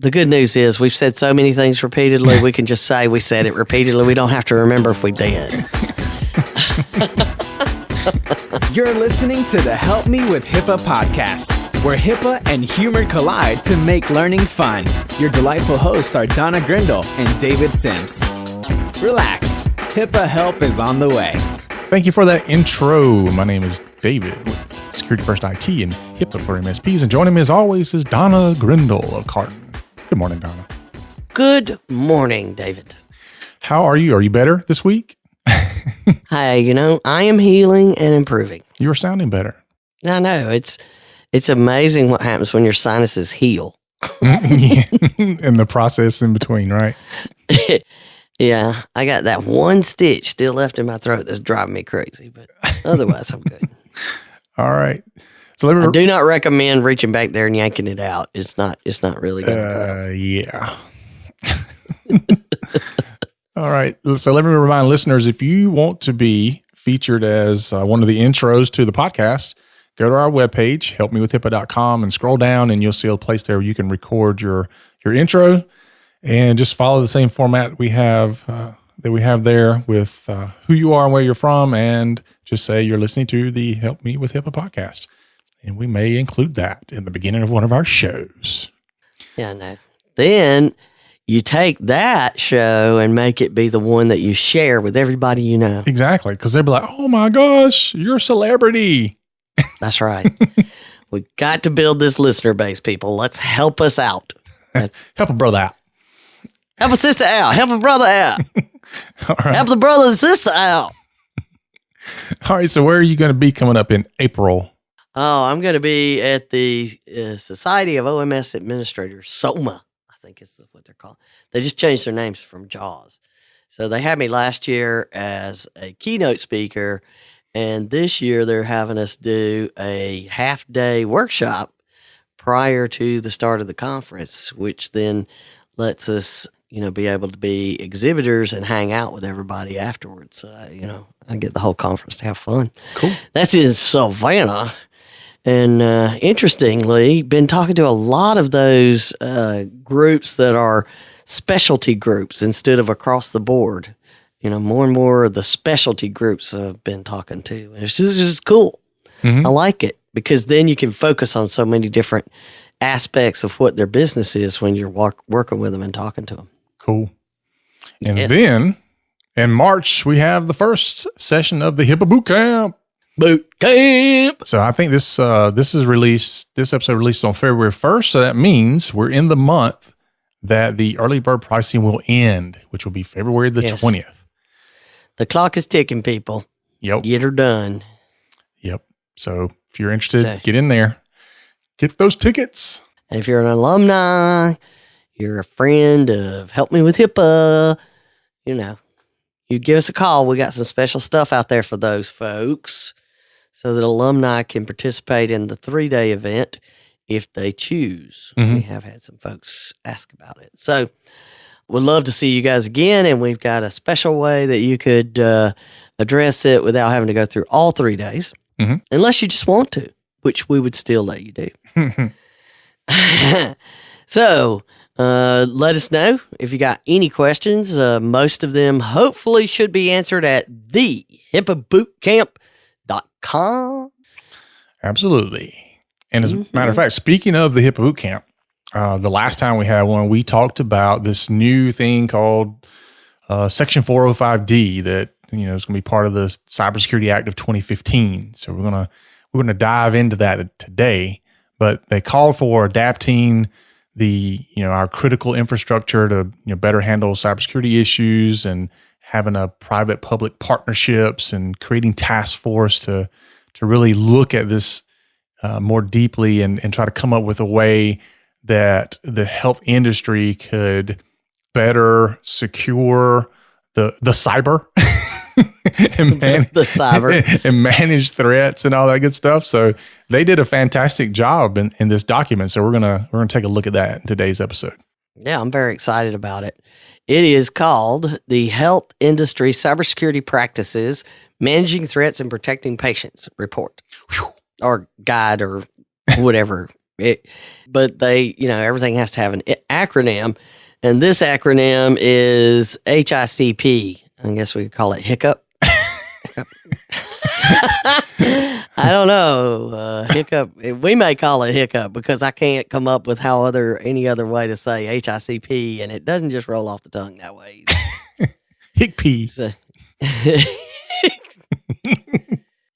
the good news is we've said so many things repeatedly, we can just say we said it repeatedly. We don't have to remember if we did. You're listening to the Help Me with HIPAA podcast, where HIPAA and humor collide to make learning fun. Your delightful hosts are Donna Grindle and David Sims. Relax, HIPAA help is on the way. Thank you for that intro. My name is David with Security First IT and HIPAA for MSPs. And joining me as always is Donna Grindle of Carton. Good morning, Donna. Good morning, David. How are you? Are you better this week? Hey, I am healing and improving. You are sounding better. I know. It's amazing what happens when your sinuses heal. Yeah. And the process in between, right? Yeah, I got that one stitch still left in my throat that's driving me crazy, but otherwise I'm good. All right. So I do not recommend reaching back there and yanking it out. It's not really good. Yeah. All right. So let me remind listeners, if you want to be featured as one of the intros to the podcast, go to our webpage, helpmewithhipaa.com, and scroll down, and you'll see a place there where you can record your intro, and just follow the same format we have there with who you are and where you're from, and just say you're listening to the Help Me with HIPAA podcast. And we may include that in the beginning of one of our shows. Yeah, I know. Then you take that show and make it be the one that you share with everybody you know. Exactly, because they'll be like, oh my gosh, you're a celebrity. That's right. We got to build this listener base, people. Let's help us out. Help a brother out. Help a sister out. Help a brother out. All right. Help the brother and sister out. All right, so where are you going to be coming up in April? Oh, I'm going to be at the Society of OMS Administrators, SOMA, I think is what they're called. They just changed their names from JAWS. So they had me last year as a keynote speaker, and this year they're having us do a half-day workshop prior to the start of the conference, which then lets us, be able to be exhibitors and hang out with everybody afterwards. I get the whole conference to have fun. Cool. That's in Savannah. And interestingly, been talking to a lot of those groups that are specialty groups instead of across the board. More and more of the specialty groups I've been talking to. It's just cool. Mm-hmm. I like it because then you can focus on so many different aspects of what their business is when you're working with them and talking to them. Cool. And then in March, we have the first session of the HIPAA Boot Camp. Boot camp. So I think this episode released on February 1st. So that means we're in the month that the early bird pricing will end, which will be February the 20th. The clock is ticking, people. Yep. Get her done. Yep. So if you're interested, get in there. Get those tickets. And if you're an alumni, you're a friend of Help Me with HIPAA, you give us a call. We got some special stuff out there for those folks so that alumni can participate in the 3-day event if they choose. Mm-hmm. We have had some folks ask about it. So we'd love to see you guys again, and we've got a special way that you could address it without having to go through all 3 days, mm-hmm. unless you just want to, which we would still let you do. So let us know if you got any questions. Most of them hopefully should be answered at thehipabootcamp.com. Absolutely. And as a matter of fact, speaking of the HIPAA Boot Camp, the last time we had one, we talked about this new thing called Section 405D that is going to be part of the Cybersecurity Act of 2015. So we're going to dive into that today. But they called for adapting our critical infrastructure to better handle cybersecurity issues, and having a private-public partnerships, and creating task force to really look at this more deeply and try to come up with a way that the health industry could better secure the cyber and manage threats and all that good stuff. So they did a fantastic job in this document. So we're gonna take a look at that in today's episode. Yeah, I'm very excited about it. It is called the Health Industry Cybersecurity Practices, Managing Threats and Protecting Patients report, or guide, or whatever But they, everything has to have an acronym. And this acronym is HICP. I guess we could call it HICCUP. I don't know. HICCUP. We may call it HICCUP because I can't come up with any other way to say HICP, and it doesn't just roll off the tongue that way. HICP. So,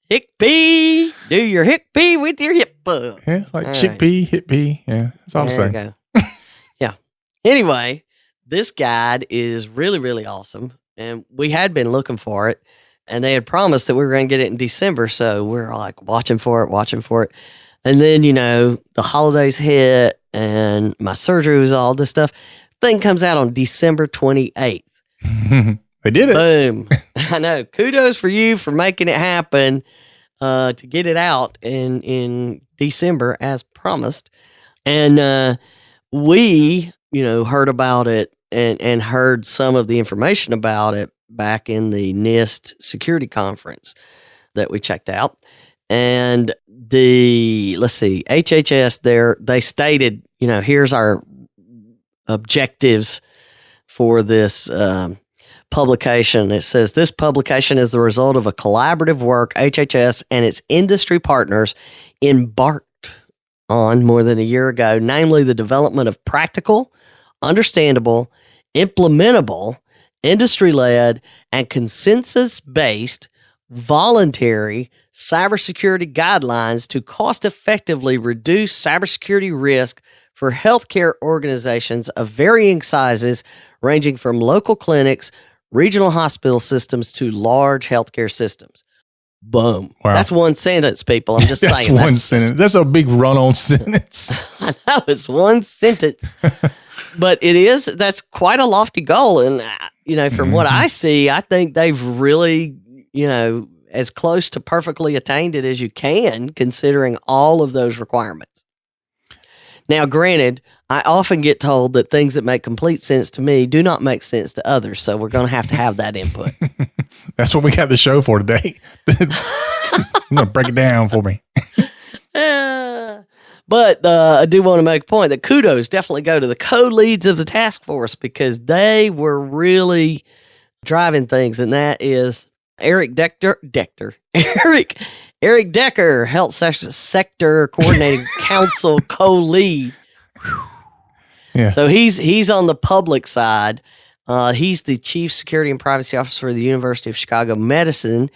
HICP. Do your HICP with your HIPAA. Yeah, like chickpea, HICP. Yeah, that's all I'm saying. There you go. Yeah. Anyway, this guide is really, really awesome, and we had been looking for it. And they had promised that we were going to get it in December. So we're like watching for it. And then, the holidays hit and my surgery was all this stuff. Thing comes out on December 28th. They did it. Boom. I know. Kudos for you for making it happen to get it out in December as promised. And we, heard about it and heard some of the information about it back in the NIST security conference that we checked out. And HHS there, they stated, here's our objectives for this publication. It says, this publication is the result of a collaborative work HHS and its industry partners embarked on more than a year ago, namely the development of practical, understandable, implementable, industry-led, and consensus-based voluntary cybersecurity guidelines to cost-effectively reduce cybersecurity risk for healthcare organizations of varying sizes, ranging from local clinics, regional hospital systems, to large healthcare systems. Boom. Wow. That's one sentence, people. I'm just saying. That's one sentence. That's a big run-on sentence. I know, it's one sentence. But that's quite a lofty goal. And, from what I see, I think they've really, as close to perfectly attained it as you can, considering all of those requirements. Now, granted, I often get told that things that make complete sense to me do not make sense to others. So we're going to have that input. That's what we got the show for today. I'm going to break it down for me. But I do want to make a point that kudos definitely go to the co-leads of the task force because they were really driving things. And that is Eric Decker, Health Sector Coordinating Council co-lead. Yeah. So he's on the public side. He's the Chief Security and Privacy Officer of the University of Chicago Medicine.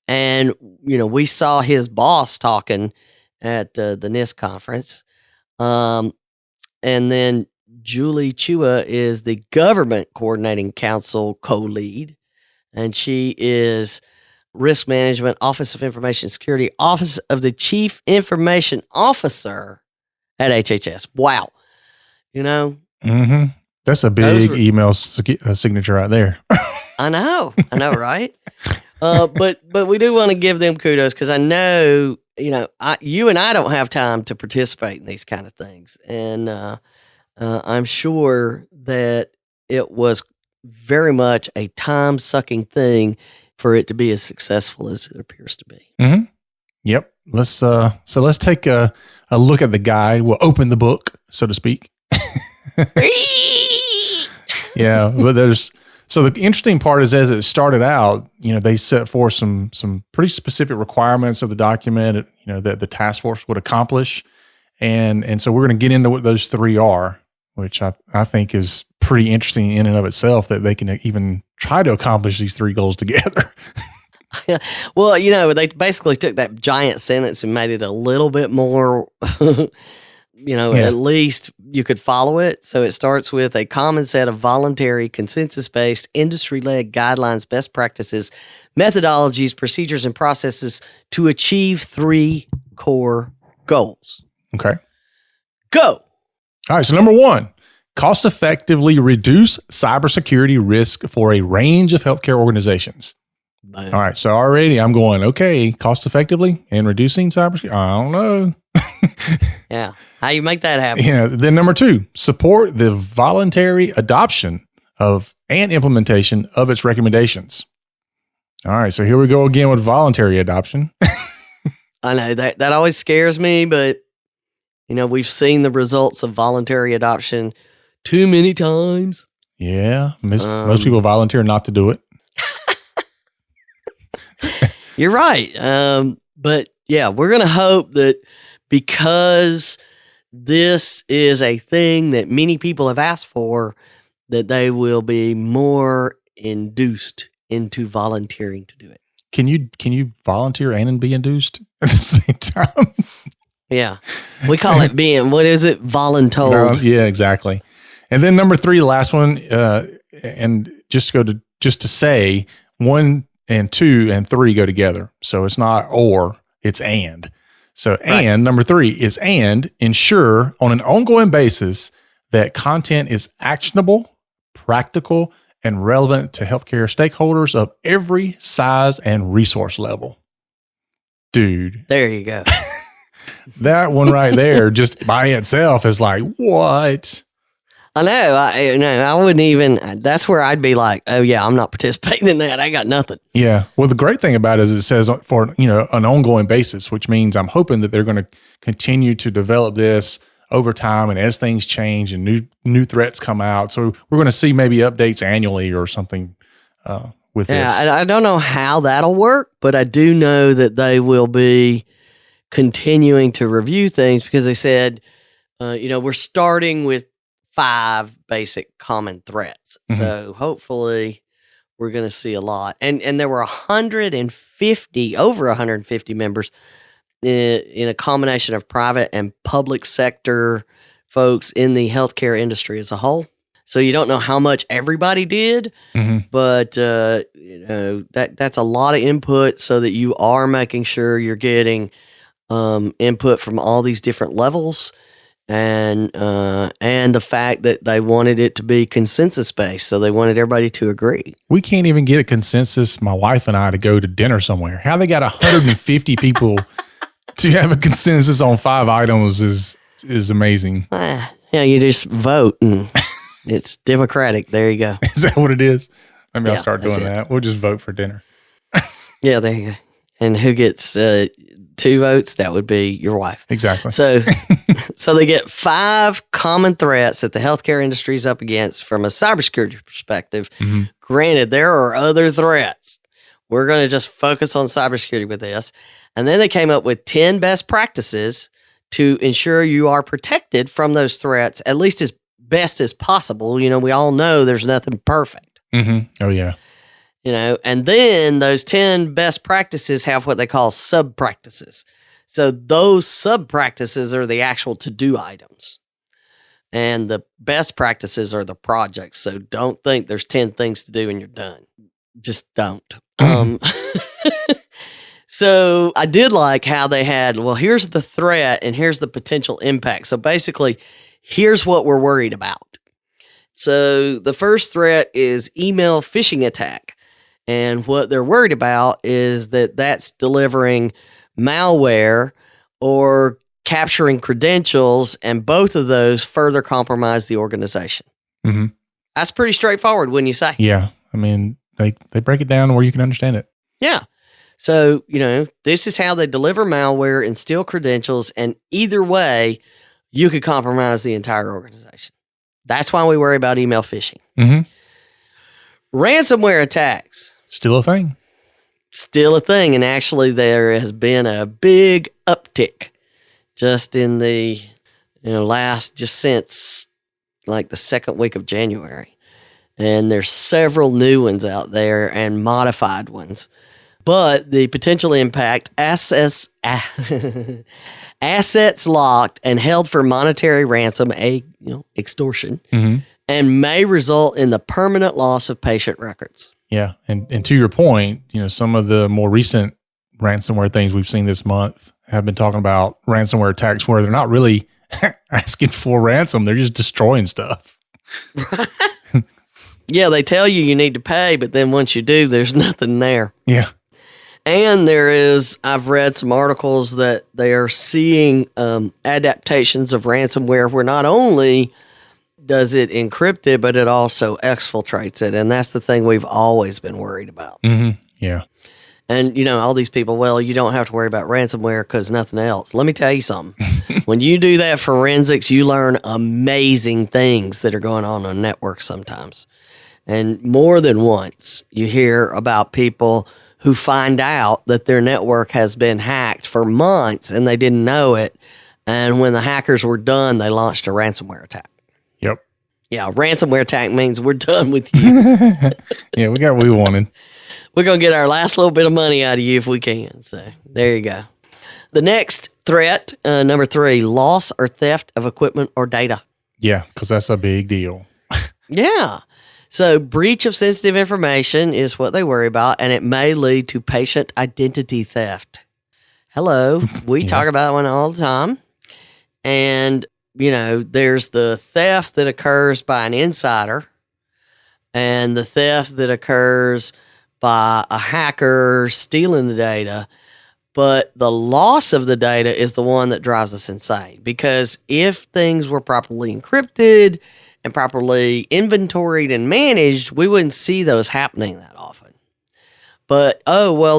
And, we saw his boss talking at the NIST conference. And then Julie Chua is the Government Coordinating Council co-lead. And she is Risk Management, Office of Information Security, Office of the Chief Information Officer at HHS. Wow. Mm-hmm. That's a big email signature right there. I know, right? But we do want to give them kudos because I know, you and I don't have time to participate in these kind of things. And I'm sure that it was very much a time-sucking thing for it to be as successful as it appears to be. Mm-hmm. Yep. Let's take a look at the guide. We'll open the book, so to speak. Yeah, but so the interesting part is as it started out, they set forth some pretty specific requirements of the document, that the task force would accomplish. And so we're going to get into what those three are, which I think is pretty interesting in and of itself that they can even try to accomplish these three goals together. Well, they basically took that giant sentence and made it a little bit more, at least you could follow it. So it starts with a common set of voluntary, consensus-based, industry-led guidelines, best practices, methodologies, procedures, and processes to achieve three core goals. Okay. Go. All right. So number one, cost effectively reduce cybersecurity risk for a range of healthcare organizations. Boom. All right. So already I'm going, okay, cost effectively and reducing cybersecurity. I don't know. Yeah. How you make that happen? Yeah. Then number two, support the voluntary adoption of and implementation of its recommendations. All right. So here we go again with voluntary adoption. I know that always scares me, but We've seen the results of voluntary adoption too many times. Yeah. Most people volunteer not to do it. You're right. But yeah, we're going to hope that because this is a thing that many people have asked for, that they will be more induced into volunteering to do it. Can you volunteer and be induced at the same time? Yeah. We call it what is it? Voluntold. Yeah, exactly. And then number 3, the last one, and just to say 1 and 2 and 3 go together. So it's not or, it's and. So Right. And number 3 is and ensure on an ongoing basis that content is actionable, practical, and relevant to healthcare stakeholders of every size and resource level. Dude. There you go. That one right there, just by itself, is like, what? I know. I wouldn't even. That's where I'd be like, oh yeah, I'm not participating in that. I got nothing. Yeah. Well, the great thing about it is it says for an ongoing basis, which means I'm hoping that they're going to continue to develop this over time, and as things change and new threats come out, so we're going to see maybe updates annually or something with this. Yeah, I don't know how that'll work, but I do know that they will be continuing to review things because they said, we're starting with 5 basic common threats. Mhm. So hopefully we're going to see a lot. And there were over 150 members in a combination of private and public sector folks in the healthcare industry as a whole. So you don't know how much everybody did, but that's a lot of input so that you are making sure you're getting input from all these different levels, and the fact that they wanted it to be consensus based, so they wanted everybody to agree. We can't even get a consensus, my wife and I, to go to dinner somewhere. How they got 150 people to have a consensus on 5 items is amazing. You just vote and it's democratic. There you go. Is that what it is? Maybe I'll start that's doing that. We'll just vote for dinner. Yeah, there you go. And who gets 2 votes? That would be your wife. Exactly. So they get 5 common threats that the healthcare industry is up against from a cybersecurity perspective. Mm-hmm. Granted, there are other threats. We're going to just focus on cybersecurity with this. And then they came up with 10 best practices to ensure you are protected from those threats, at least as best as possible. We all know there's nothing perfect. Mm-hmm. Oh, yeah. And then those 10 best practices have what they call sub-practices. So those sub-practices are the actual to-do items. And the best practices are the projects. So don't think there's 10 things to do and you're done. Just don't. So I did like how they had, well, here's the threat and here's the potential impact. So basically, here's what we're worried about. So the first threat is email phishing attack. And what they're worried about is that that's delivering malware or capturing credentials, and both of those further compromise the organization. Mm-hmm. That's pretty straightforward, wouldn't you say? Yeah. I mean, they break it down where you can understand it. Yeah. So, this is how they deliver malware and steal credentials, and either way, you could compromise the entire organization. That's why we worry about email phishing. Mm-hmm. Ransomware attacks. Still a thing. Still a thing. And actually, there has been a big uptick just in the just since like the second week of January. And there's several new ones out there and modified ones. But the potential impact, assets locked and held for monetary ransom, extortion, Mm-hmm. and may result in the permanent loss of patient records. Yeah. And to your point, some of the more recent ransomware things we've seen this month have been talking about ransomware attacks where they're not really asking for ransom. They're just destroying stuff. Yeah, they tell you need to pay, but then once you do, there's nothing there. Yeah. And I've read some articles that they are seeing adaptations of ransomware where not only does it encrypt it, but it also exfiltrates it. And that's the thing we've always been worried about. Mm-hmm. Yeah. And, all these people, well, you don't have to worry about ransomware because nothing else. Let me tell you something. When you do that forensics, you learn amazing things that are going on a network sometimes. And more than once, you hear about people who find out that their network has been hacked for months and they didn't know it. And when the hackers were done, they launched a ransomware attack. Yep. Yeah, ransomware attack means we're done with you. Yeah, we got what we wanted. We're going to get our last little bit of money out of you if we can. So there you go. The next threat, number 3, loss or theft of equipment or data. Yeah, because that's a big deal. Yeah. So breach of sensitive information is what they worry about, and it may lead to patient identity theft. Hello. We talk about that one all the time. And, there's the theft that occurs by an insider and the theft that occurs by a hacker stealing the data. But the loss of the data is the one that drives us insane, because if things were properly encrypted and properly inventoried and managed, we wouldn't see those happening that often. But,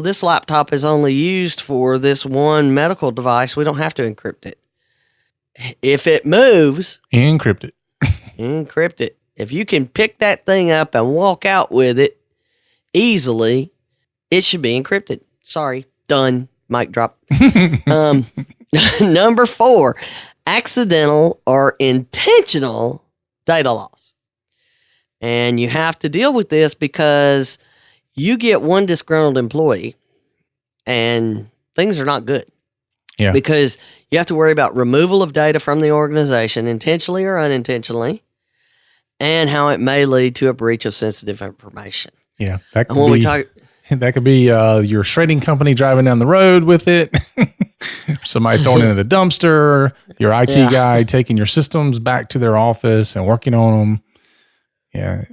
this laptop is only used for this one medical device. We don't have to encrypt it. If it moves, Encrypt it. encrypt it. If you can pick that thing up and walk out with it easily, it should be encrypted. Sorry. Done. Mic drop. Number 4, accidental or intentional data loss. And you have to deal with this because you get one disgruntled employee and things are not good. Yeah. Because you have to worry about removal of data from the organization, intentionally or unintentionally, and how it may lead to a breach of sensitive information. Yeah. That And when we talk, That could be your shredding company driving down the road with it, somebody throwing it in the dumpster, your IT guy taking your systems back to their office and working on them. Yeah,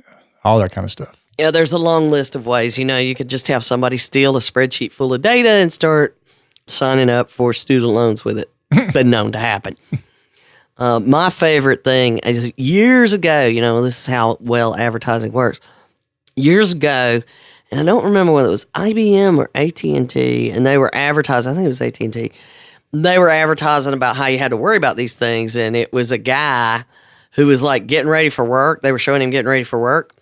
all that kind of stuff. Yeah, there's a long list of ways. You could just have somebody steal a spreadsheet full of data and start signing up for student loans with it. Been known to happen. My favorite thing is years ago, this is how well advertising works. Years ago, and I don't remember whether it was IBM or AT&T, and they were advertising, I think it was AT&T. They were advertising about how you had to worry about these things, and it was a guy who was like getting ready for work. They were showing him getting ready for work,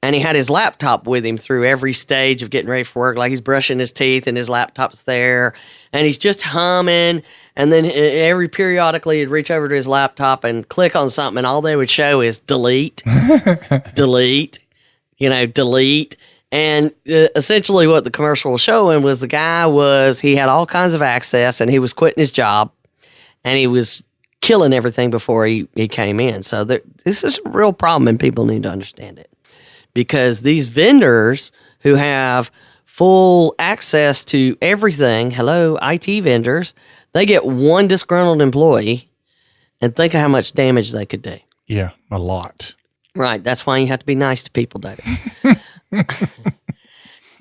and he had his laptop with him through every stage of getting ready for work. Like he's brushing his teeth and his laptop's there, and he's just humming, and then every periodically he'd reach over to his laptop and click on something, and all they would show is delete, delete, delete. And essentially what the commercial was showing was he had all kinds of access, and he was quitting his job, and he was killing everything before he came in. So this is a real problem, and people need to understand it. Because these vendors who have full access to everything, IT vendors, they get one disgruntled employee, and think of how much damage they could do. Yeah, a lot. Right. That's why you have to be nice to people, David.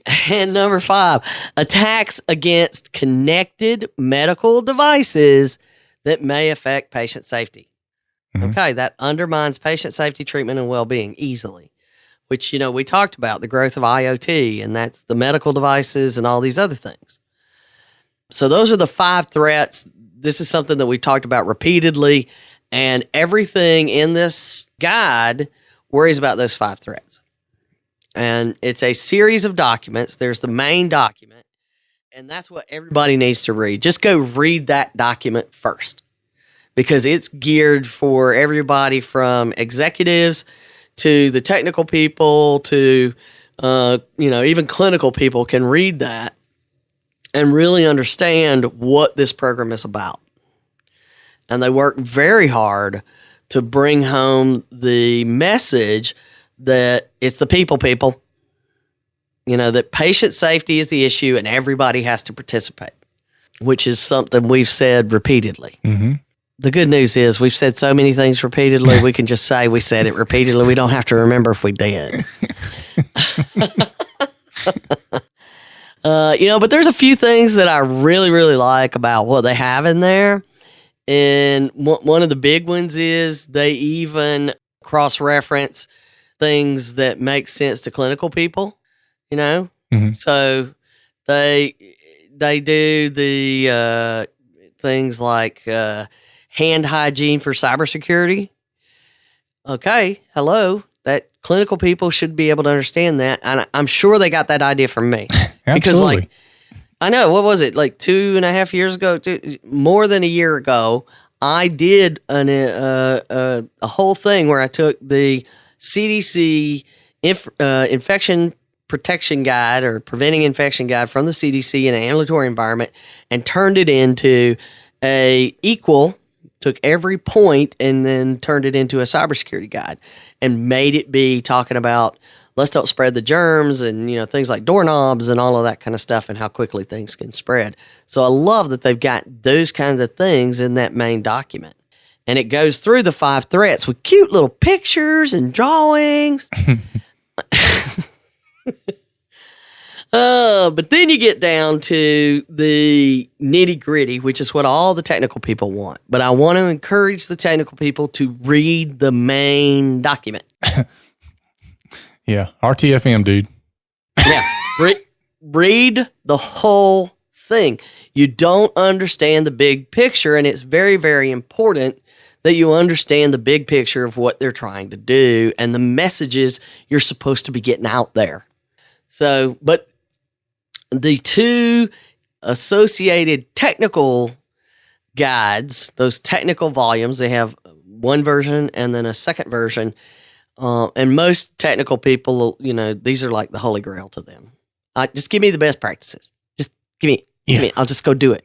And number 5, attacks against connected medical devices that may affect patient safety. Mm-hmm. Okay, that undermines patient safety, treatment, and well-being easily, which, we talked about the growth of IoT, and that's the medical devices and all these other things. So those are the 5 threats. This is something that we talked about repeatedly, and everything in this guide worries about those 5 threats. And it's a series of documents. There's the main document, and that's what everybody needs to read. Just go read that document first, because it's geared for everybody from executives to the technical people to, even clinical people can read that and really understand what this program is about. And they work very hard to bring home the message that it's the people, that patient safety is the issue and everybody has to participate, which is something we've said repeatedly. Mm-hmm. The good news is we've said so many things repeatedly, we can just say we said it repeatedly. We don't have to remember if we did. But there's a few things that I really, really like about what they have in there. And one of the big ones is they even cross-reference things that make sense to clinical people, Mm-hmm. So They do the things like hand hygiene for cybersecurity. Okay, hello. That clinical people should be able to understand that, and I'm sure they got that idea from me. Because, like, I know, what was it, like 2.5 years ago, more than a year ago, I did a whole thing where I took the CDC infection protection guide or preventing infection guide from the CDC in an ambulatory environment and turned it into took every point and then turned it into a cybersecurity guide and made it be talking about let's don't spread the germs and, things like doorknobs and all of that kind of stuff and how quickly things can spread. So I love that they've got those kinds of things in that main document. And it goes through the 5 threats with cute little pictures and drawings. But then you get down to the nitty gritty, which is what all the technical people want. But I want to encourage the technical people to read the main document. Yeah, RTFM, dude. Yeah, read the whole thing. You don't understand the big picture, and it's very, very important that you understand the big picture of what they're trying to do and the messages you're supposed to be getting out there. So, but the 2 associated technical guides, those technical volumes, they have one version and then a second version. And most technical people, these are like the holy grail to them. Just give me the best practices. Just give me. I'll just go do it.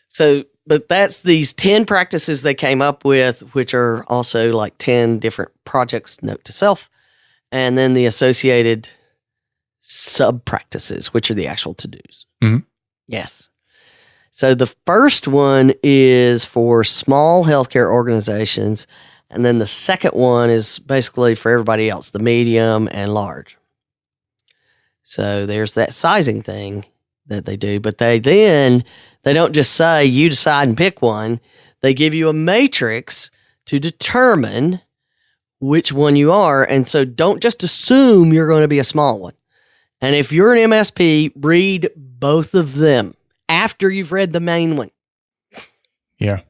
So, but that's these 10 practices they came up with, which are also like 10 different projects, note to self, and then the associated sub-practices, which are the actual to-dos. Mm-hmm. Yes. So the first one is for small healthcare organizations, and then the second one is basically for everybody else, the medium and large. So there's that sizing thing that they do, but they don't just say you decide and pick one. They give you a matrix to determine which one you are, and so don't just assume you're going to be a small one. And if you're an MSP, read both of them after you've read the main one. Yeah.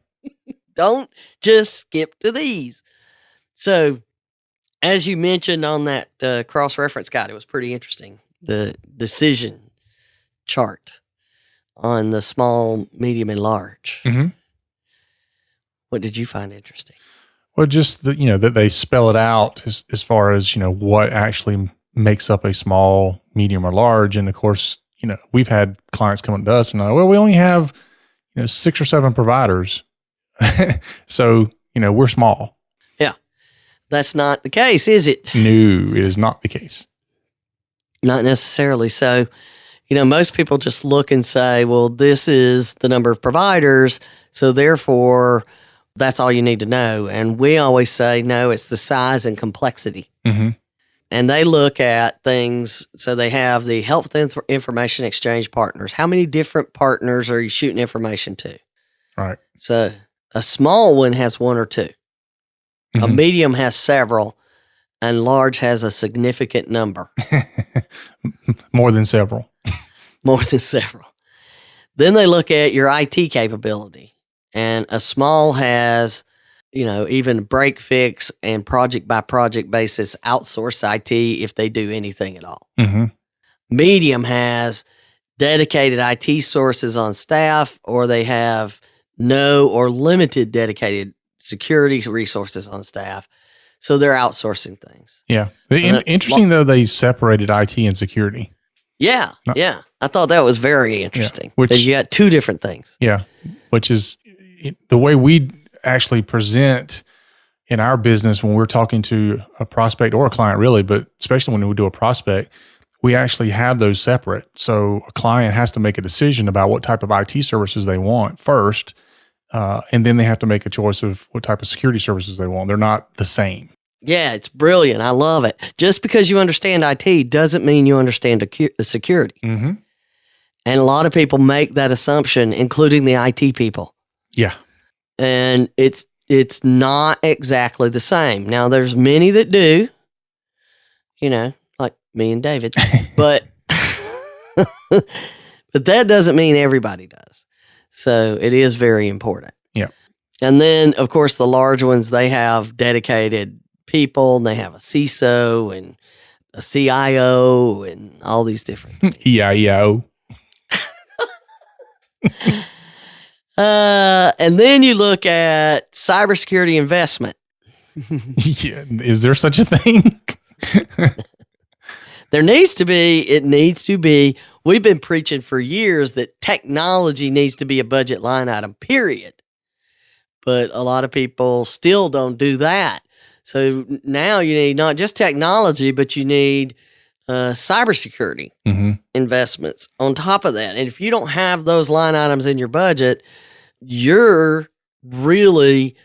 Don't just skip to these. So, as you mentioned on that cross-reference guide, it was pretty interesting. The decision chart on the small, medium, and large. Mm-hmm. What did you find interesting? Well, just that that they spell it out as far as what actually makes up a small, medium, or large. And of course, we've had clients come up to us and we only have 6 or 7 providers, so we're small. Yeah, that's not the case, is it? No, it is not the case. Not necessarily. So, most people just look and say, well, this is the number of providers, so therefore that's all you need to know. And we always say, no, it's the size and complexity. Mm-hmm. And they look at things, so they have the health information exchange partners. How many different partners are you shooting information to? Right. So a small one has 1 or 2. Mm-hmm. A medium has several, and large has a significant number. More than several. More than several. Then they look at your IT capability, and a small has, even break fix and project by project basis outsource IT if they do anything at all. Mm-hmm. Medium has dedicated IT sources on staff, or they have no or limited dedicated security resources on staff. So they're outsourcing things. Yeah. Interesting, though, they separated IT and security. Yeah. Yeah. I thought that was very interesting. Yeah, because you got 2 different things. Yeah. Which is the way we actually present in our business when we're talking to a prospect or a client, really, but especially when we do a prospect, we actually have those separate. So a client has to make a decision about what type of IT services they want first, and then they have to make a choice of what type of security services they want. They're not the same. Yeah, it's brilliant. I love it. Just because you understand IT doesn't mean you understand the security. Mm-hmm. And a lot of people make that assumption, including the IT people. Yeah. And it's not exactly the same. Now, there's many that do, like me and David, but But that doesn't mean everybody does. So it is very important. Yeah. And then, of course, the large ones, they have dedicated people, and they have a CISO and a CIO and all these different things. EIO. And then you look at cybersecurity investment. Yeah. Is there such a thing? There needs to be. It needs to be. We've been preaching for years that technology needs to be a budget line item, period. But a lot of people still don't do that. So now you need not just technology, but you need cybersecurity investments on top of that. And if you don't have those line items in your budget, you're really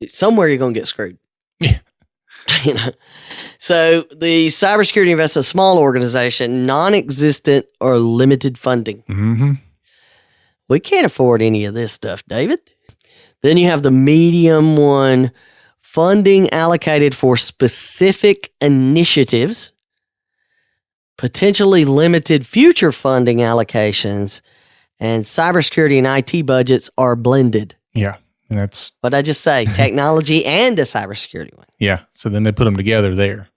somewhere you're going to get screwed. Yeah. You know. So the cybersecurity investment, small organization, non-existent or limited funding. Mm-hmm. We can't afford any of this stuff, David. Then you have the medium one, funding allocated for specific initiatives, potentially limited future funding allocations, and cybersecurity and IT budgets are blended. Yeah. And that's What'd I just say? Technology and a cybersecurity one. yeah. So then they put them together there.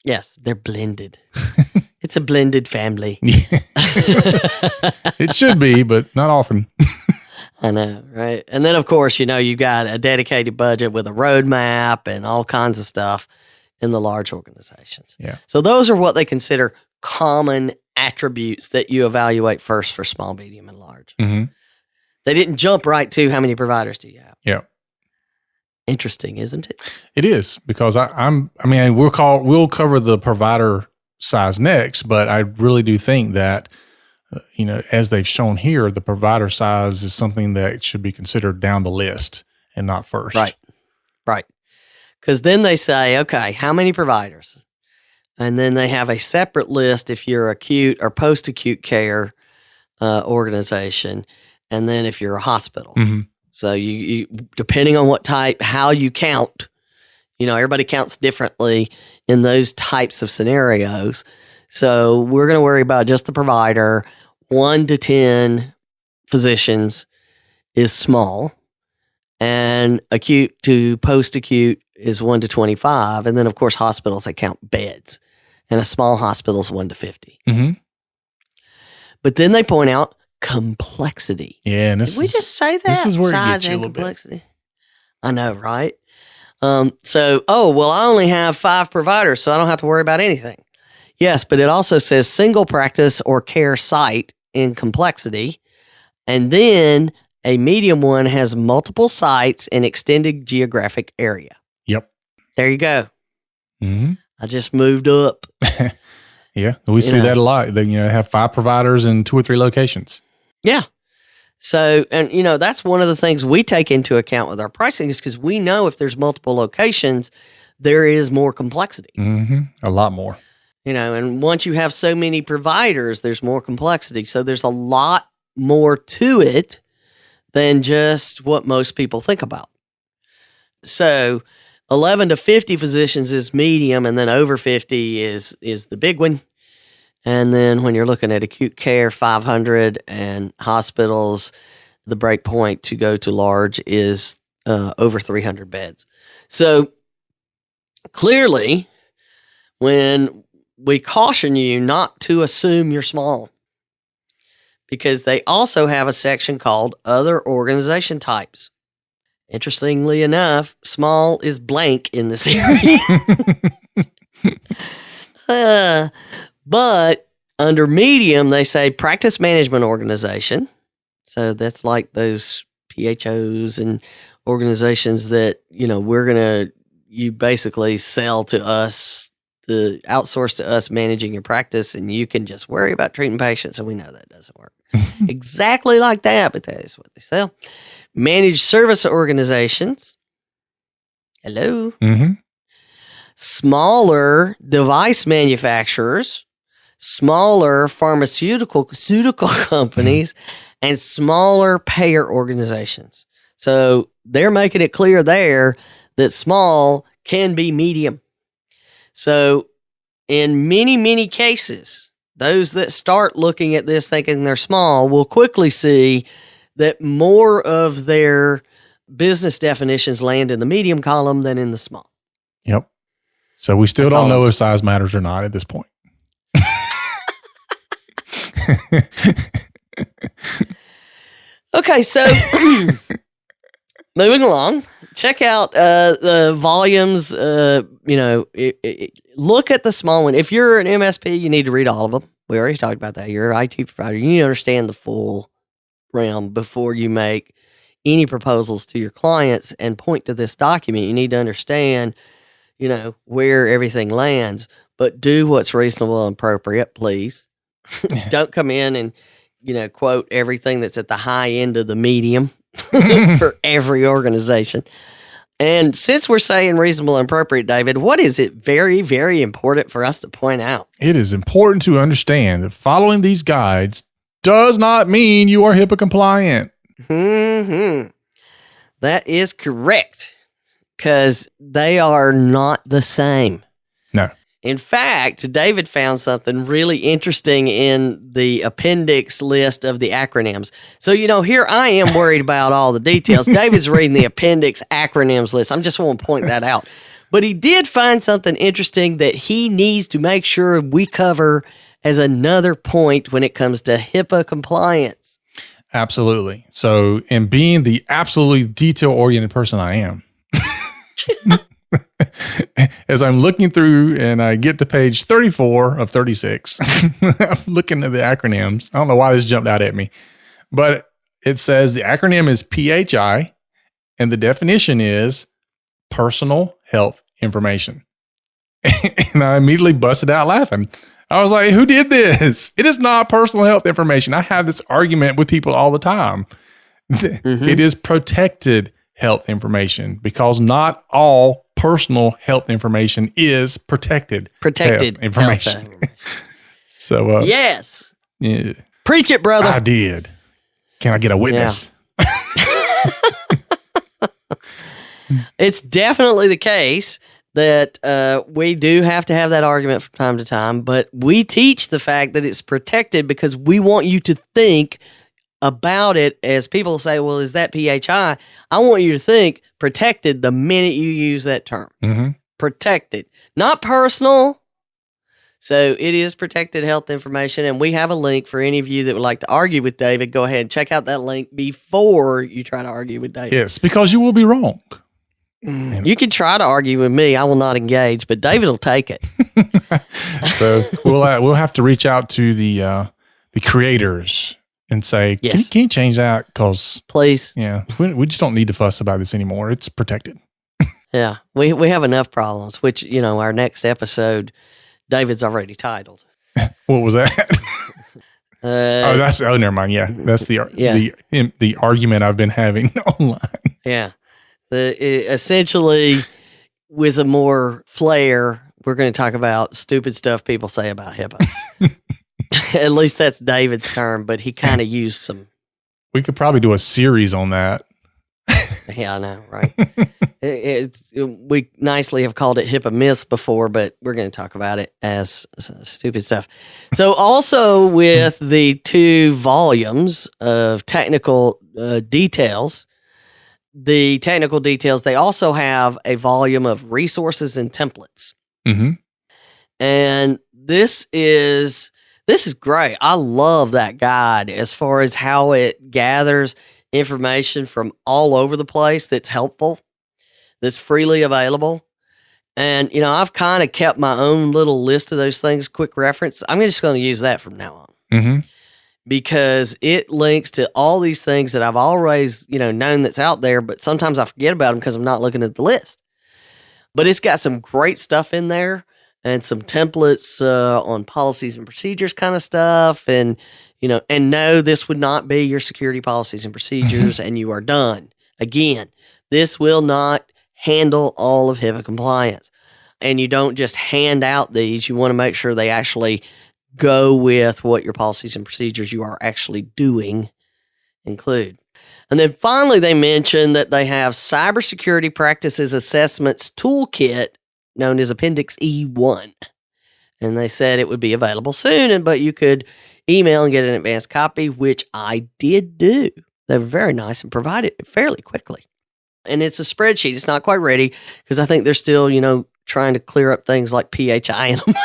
Yes, they're blended. It's a blended family. It should be, but not often. I know, right? And then, of course, you've got a dedicated budget with a roadmap and all kinds of stuff in the large organizations. Yeah. So those are what they consider common attributes that you evaluate first for small, medium, and large. Mm-hmm. They didn't jump right to how many providers do you have? Yeah. Interesting, isn't it? It is, because we'll cover the provider size next, but I really do think that, as they've shown here, the provider size is something that should be considered down the list and not first. Right. Because then they say, okay, how many providers? And then they have a separate list if you're acute or post-acute care organization, and then if you're a hospital. Mm-hmm. So you depending on what type, how you count, everybody counts differently in those types of scenarios. So we're going to worry about just the provider. 1 to 10 physicians is small, and acute to post-acute is 1 to 25. And then, of course, hospitals, they count beds, and a small hospital is 1 to 50. Mm-hmm. But then they point out complexity. Yeah, and Did we just say that? This is where Size it gets you a and little complexity. Bit. I know, right? I only have 5 providers, so I don't have to worry about anything. Yes, but it also says single practice or care site in complexity. And then a medium one has multiple sites in extended geographic area. Yep. There you go. Mm-hmm. I just moved up. Yeah, we see that a lot. They have 5 providers in 2 or 3 locations. Yeah. So, and that's one of the things we take into account with our pricing, is because we know if there's multiple locations, there is more complexity. Mm-hmm. A lot more. And once you have so many providers, there's more complexity. So there's a lot more to it than just what most people think about. So 11 to 50 physicians is medium, and then over 50 is the big one. And then when you're looking at acute care, 500, and hospitals, the break point to go to large is over 300 beds. So clearly, when we caution you not to assume you're small, because they also have a section called Other Organization Types. Interestingly enough, small is blank in this area. But under medium, they say practice management organization. So that's like those PHOs and organizations that, you basically sell to us, outsource to us managing your practice, and you can just worry about treating patients. And we know that doesn't work exactly like that, but that is what they sell. Managed service organizations. Hello. Mm-hmm. Smaller device manufacturers, smaller pharmaceutical companies, and smaller payer organizations. So they're making it clear there that small can be medium. So in many, many cases, those that start looking at this thinking they're small will quickly see that more of their business definitions land in the medium column than in the small. Yep. So we still That's don't all know I'm if size matters or not at this point. Okay, so moving along, check out the volumes. Look at the small one. If you're an MSP, you need to read all of them. We already talked about that. You're an IT provider. You need to understand the full realm before you make any proposals to your clients and point to this document. You need to understand, where everything lands, but do what's reasonable and appropriate, please. Don't come in and, quote everything that's at the high end of the medium for every organization. And since we're saying reasonable and appropriate, David, what is it very, very important for us to point out? It is important to understand that following these guides does not mean you are HIPAA compliant. Mm-hmm. That is correct, because they are not the same. No. In fact, David found something really interesting in the appendix list of the acronyms. So, here I am worried about all the details. David's reading the appendix acronyms list. I just want to point that out. But he did find something interesting that he needs to make sure we cover as another point when it comes to HIPAA compliance. Absolutely. So, in being the absolutely detail-oriented person I am, as I'm looking through and I get to page 34 of 36, I'm looking at the acronyms. I don't know why this jumped out at me, but it says the acronym is PHI, and the definition is personal health information. And I immediately busted out laughing. I was like, who did this? It is not personal health information. I have this argument with people all the time. Mm-hmm. It is protected health information, because not all personal health information is protected health information. So, yes. Yeah. Preach it, brother. I did. Can I get a witness? Yeah. It's definitely the case that we do have to have that argument from time to time, but we teach the fact that it's protected because we want you to think about it as people say, well, is that PHI? I want you to think protected the minute you use that term. Mm-hmm. Protected, not personal. So it is protected health information, and we have a link for any of you that would like to argue with David. Go ahead and check out that link before you try to argue with David. Yes, because you will be wrong. You can try to argue with me. I will not engage, but David will take it. So we'll have to reach out to the creators and say, yes. Can you change that? Because please, yeah, we just don't need to fuss about this anymore. It's protected. Yeah, we have enough problems. Which our next episode, David's already titled. What was that? Never mind. Yeah, that's the argument I've been having online. Yeah. Essentially, with a more flair, we're going to talk about stupid stuff people say about HIPAA. At least that's David's term, but he kind of used some. We could probably do a series on that. Yeah, I know, right? We nicely have called it HIPAA myths before, but we're going to talk about it as stupid stuff. So also with the 2 volumes of technical details, the technical details, they also have a volume of resources and templates. Mm-hmm. And this is great. I love that guide as far as how it gathers information from all over the place that's helpful, that's freely available. And, I've kind of kept my own little list of those things, quick reference. I'm just going to use that from now on. Mm-hmm. Because it links to all these things that I've always, known that's out there, but sometimes I forget about them because I'm not looking at the list. But it's got some great stuff in there and some templates on policies and procedures kind of stuff. And, and no, this would not be your security policies and procedures and you are done. Again, this will not handle all of HIPAA compliance. And you don't just hand out these. You want to make sure they actually go with what your policies and procedures you are actually doing include. And then finally, they mention that they have Cybersecurity Practices Assessments Toolkit, known as Appendix E1. And they said it would be available soon, but you could email and get an advanced copy, which I did do. They were very nice and provided it fairly quickly. And it's a spreadsheet. It's not quite ready because I think they're still, trying to clear up things like PHI in them.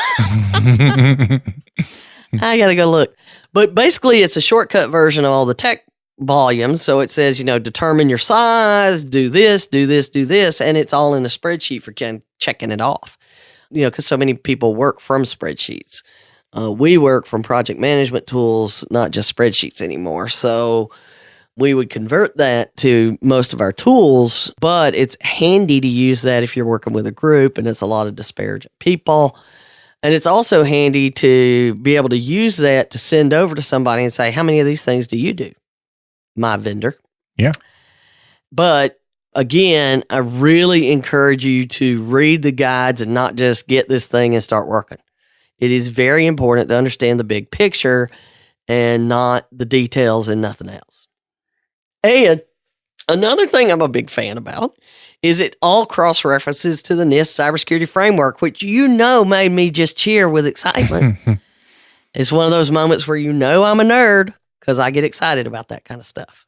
I got to go look. But basically, it's a shortcut version of all the tech volumes. So it says, determine your size, do this, do this, do this. And it's all in a spreadsheet for checking it off. Because so many people work from spreadsheets. We work from project management tools, not just spreadsheets anymore. So we would convert that to most of our tools, but it's handy to use that if you're working with a group and it's a lot of disparate people. And it's also handy to be able to use that to send over to somebody and say, how many of these things do you do? My vendor. Yeah. But again, I really encourage you to read the guides and not just get this thing and start working. It is very important to understand the big picture and not the details and nothing else. And another thing I'm a big fan about is it all cross-references to the NIST cybersecurity framework, which made me just cheer with excitement. It's one of those moments where I'm a nerd because I get excited about that kind of stuff.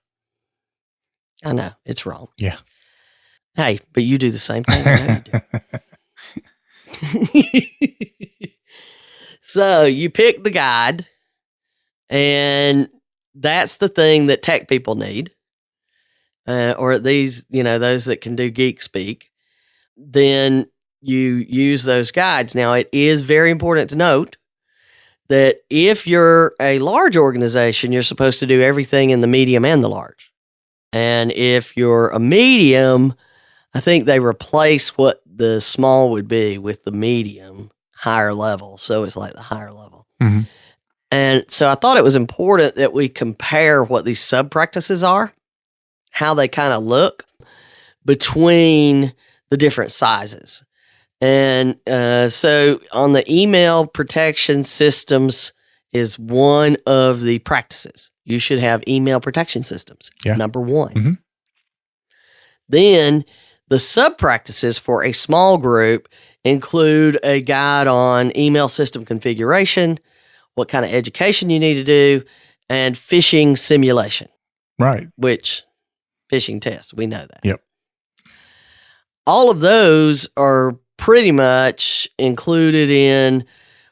I know, it's wrong. Yeah. Hey, but you do the same thing. I know you do. So you pick the guide, and that's the thing that tech people need. Or these, those that can do geek speak, then you use those guides. Now, it is very important to note that if you're a large organization, you're supposed to do everything in the medium and the large. And if you're a medium, I think they replace what the small would be with the medium higher level. So it's like the higher level. Mm-hmm. And so I thought it was important that we compare what these sub-practices are, how they kind of look between the different sizes. And so on the email protection systems is one of the practices. You should have email protection systems, number one. Mm-hmm. Then the sub-practices for a small group include a guide on email system configuration, what kind of education you need to do, and phishing simulation. Right. Which... phishing tests. We know that. Yep. All of those are pretty much included in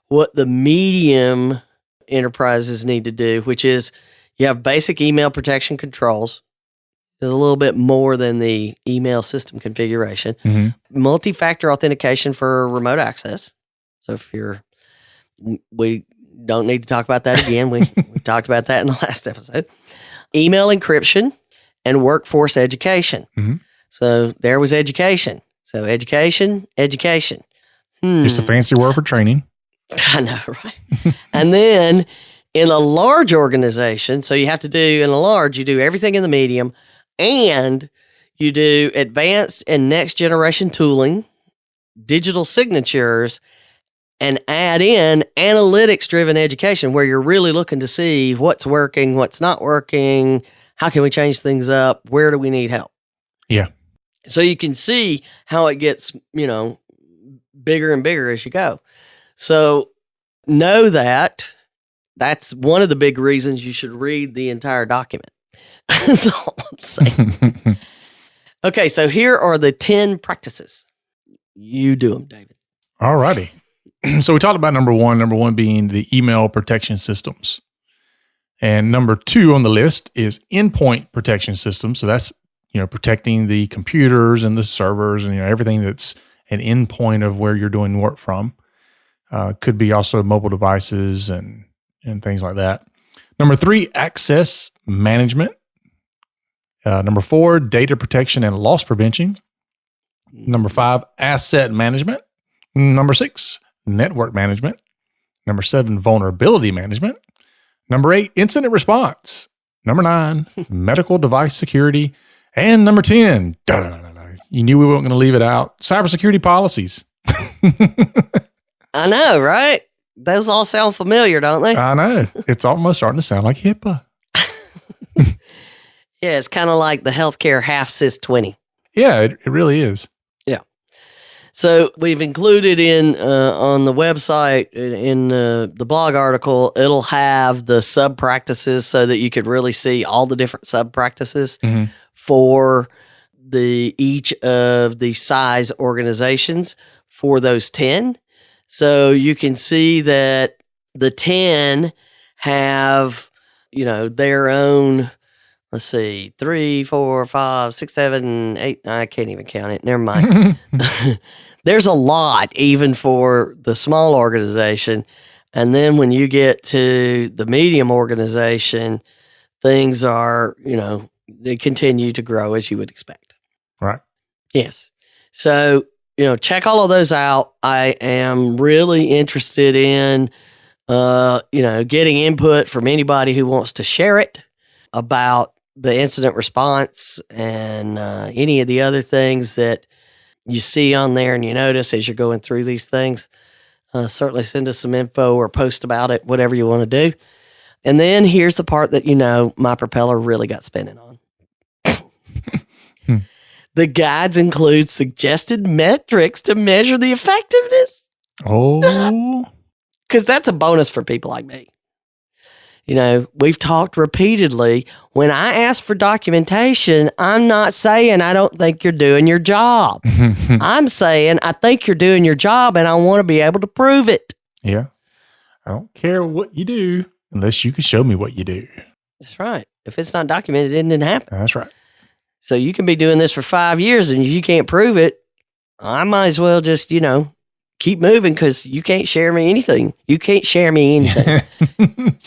what the medium enterprises need to do, which is you have basic email protection controls. There's a little bit more than the email system configuration. Mm-hmm. Multi-factor authentication for remote access. So we don't need to talk about that again. We talked about that in the last episode. Email encryption. And workforce education. Mm-hmm. So there was education. So education. Just a fancy word for training. I know, right? And then in a large organization, so you do everything in the medium, and you do advanced and next generation tooling, digital signatures, and add in analytics-driven education where you're really looking to see what's working, what's not working. How can we change things up? Where do we need help? Yeah. So you can see how it gets, bigger and bigger as you go. So know that that's one of the big reasons you should read the entire document. That's all I'm saying. Okay, so here are the 10 practices. You do them, David. All righty. So we talked about number one being the email protection systems. And number 2 on the list is endpoint protection systems. So that's, protecting the computers and the servers and, everything that's an endpoint of where you're doing work from. Could be also mobile devices and things like that. Number 3, access management. Number 4, data protection and loss prevention. Number 5, asset management. Number 6, network management. Number 7, vulnerability management. Number 8, incident response. Number 9, medical device security. And number 10, you knew we weren't going to leave it out, cybersecurity policies. I know, right? Those all sound familiar, don't they? I know. It's almost starting to sound like HIPAA. Yeah, it's kind of like the healthcare half sys 20. Yeah, it really is. Yeah. So we've included in on the website in the blog article, it'll have the sub practices so that you could really see all the different sub practices for each of the size organizations for those 10. So you can see that the 10 have, their own, let's see, 3, 4, 5, 6, 7, 8. I can't even count it. Never mind. There's a lot, even for the small organization. And then when you get to the medium organization, things are, they continue to grow as you would expect. Right. Yes. So, check all of those out. I am really interested in, getting input from anybody who wants to share it about the incident response and any of the other things that you see on there and you notice as you're going through these things. Certainly send us some info or post about it, whatever you want to do. And then here's the part that my propeller really got spinning on. The guides include suggested metrics to measure the effectiveness. Oh. Because that's a bonus for people like me. We've talked repeatedly. When I ask for documentation, I'm not saying I don't think you're doing your job. I'm saying I think you're doing your job and I want to be able to prove it. Yeah. I don't care what you do unless you can show me what you do. That's right. If it's not documented, it didn't happen. That's right. So you can be doing this for 5 years and if you can't prove it, I might as well just, keep moving because you can't share me anything. You can't share me anything.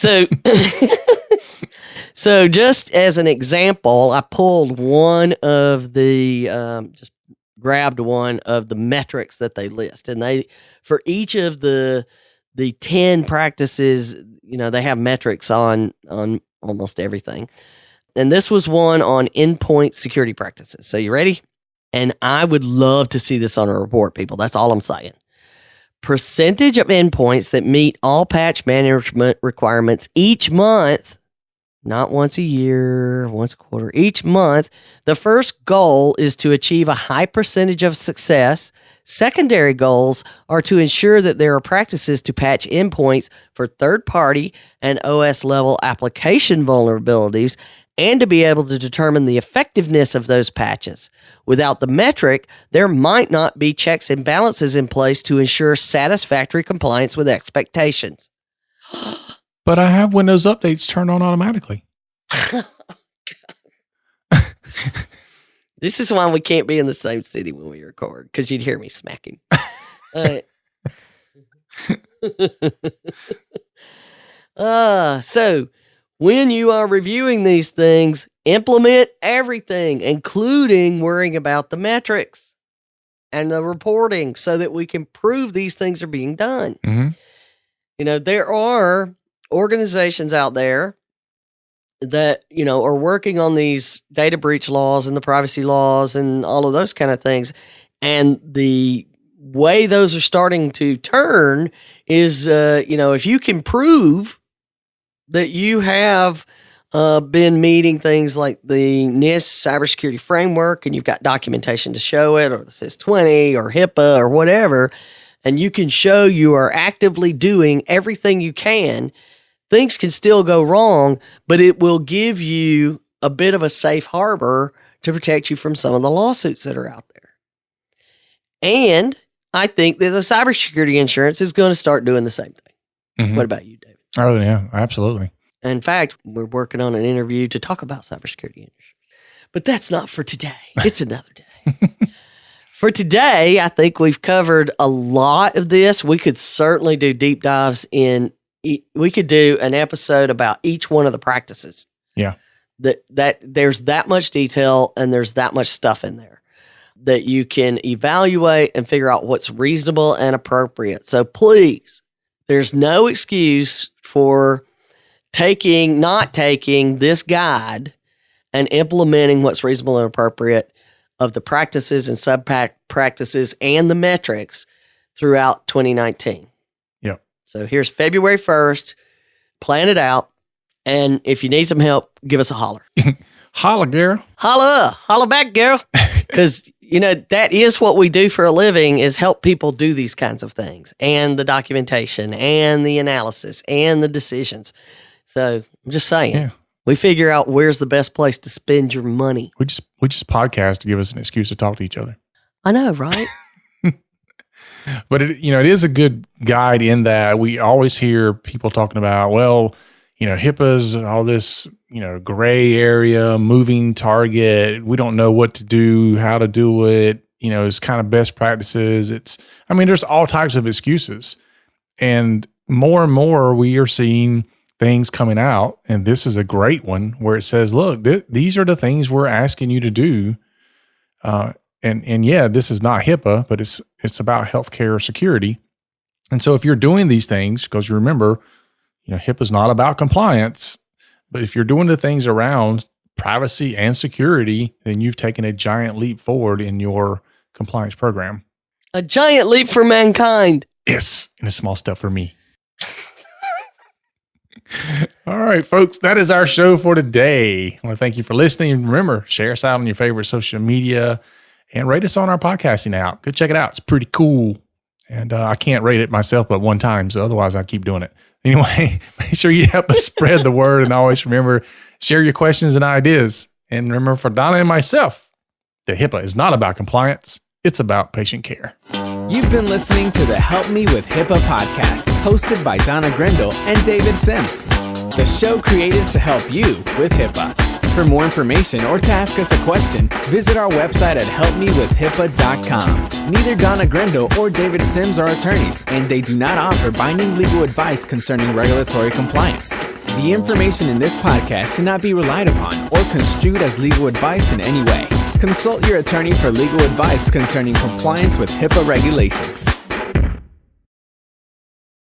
So just as an example, I pulled one of the, just grabbed one of the metrics that they list. And for each of the 10 practices, they have metrics on almost everything. And this was one on endpoint security practices. So you ready? And I would love to see this on a report, people. That's all I'm saying. Percentage of endpoints that meet all patch management requirements each month, not once a year, once a quarter, each month. The first goal is to achieve a high percentage of success. Secondary goals are to ensure that there are practices to patch endpoints for third-party and OS-level application vulnerabilities and to be able to determine the effectiveness of those patches. Without the metric, there might not be checks and balances in place to ensure satisfactory compliance with expectations. But I have Windows updates turned on automatically. This is why we can't be in the same city when we record, because you'd hear me smacking. So when you are reviewing these things, implement everything, including worrying about the metrics and the reporting so that we can prove these things are being done. Mm-hmm. There are organizations out there that, are working on these data breach laws and the privacy laws and all of those kind of things. And the way those are starting to turn is, if you can prove that you have been meeting things like the NIST cybersecurity framework and you've got documentation to show it, or the SIS-20 or HIPAA or whatever, and you can show you are actively doing everything you can, things can still go wrong, but it will give you a bit of a safe harbor to protect you from some of the lawsuits that are out there. And I think that the cybersecurity insurance is going to start doing the same thing. Mm-hmm. What about you, David? Oh, yeah, absolutely. In fact, we're working on an interview to talk about cybersecurity insurance. But that's not for today. It's another day. For today, I think we've covered a lot of this. We could certainly do deep dives we could do an episode about each one of the practices. Yeah. That there's that much detail and there's that much stuff in there that you can evaluate and figure out what's reasonable and appropriate. So please, there's no excuse for not taking this guide and implementing what's reasonable and appropriate of the practices and sub-practices and the metrics throughout 2019. Yep. So here's February 1st. Plan it out. And if you need some help, give us a holler. Holla, girl. Holla back, girl. Because that is what we do for a living, is help people do these kinds of things, and the documentation and the analysis and the decisions. So I'm just saying, we figure out where's the best place to spend your money. We just podcast to give us an excuse to talk to each other. I know, right? But it is a good guide in that we always hear people talking about, well, HIPAA's all this, gray area, moving target. We don't know what to do, how to do it. It's kind of best practices. There's all types of excuses. And more we are seeing things coming out. And this is a great one where it says, look, these are the things we're asking you to do. This is not HIPAA, but it's about healthcare security. And so if you're doing these things, because you remember, HIPAA is not about compliance, but if you're doing the things around privacy and security, then you've taken a giant leap forward in your compliance program. A giant leap for mankind. Yes, and a small step for me. All right, folks, that is our show for today. I want to thank you for listening. Remember, share us out on your favorite social media and rate us on our podcasting app. Go check it out. It's pretty cool. And I can't rate it myself but one time, so otherwise I'd keep doing it. Anyway, make sure you help us spread the word, and always remember, share your questions and ideas. And remember, for Donna and myself, that HIPAA is not about compliance. It's about patient care. You've been listening to the Help Me with HIPAA podcast, hosted by Donna Grindle and David Sims. The show created to help you with HIPAA. For more information or to ask us a question, visit our website at helpmewithhipaa.com. Neither Donna Grindle or David Sims are attorneys, and they do not offer binding legal advice concerning regulatory compliance. The information in this podcast should not be relied upon or construed as legal advice in any way. Consult your attorney for legal advice concerning compliance with HIPAA regulations.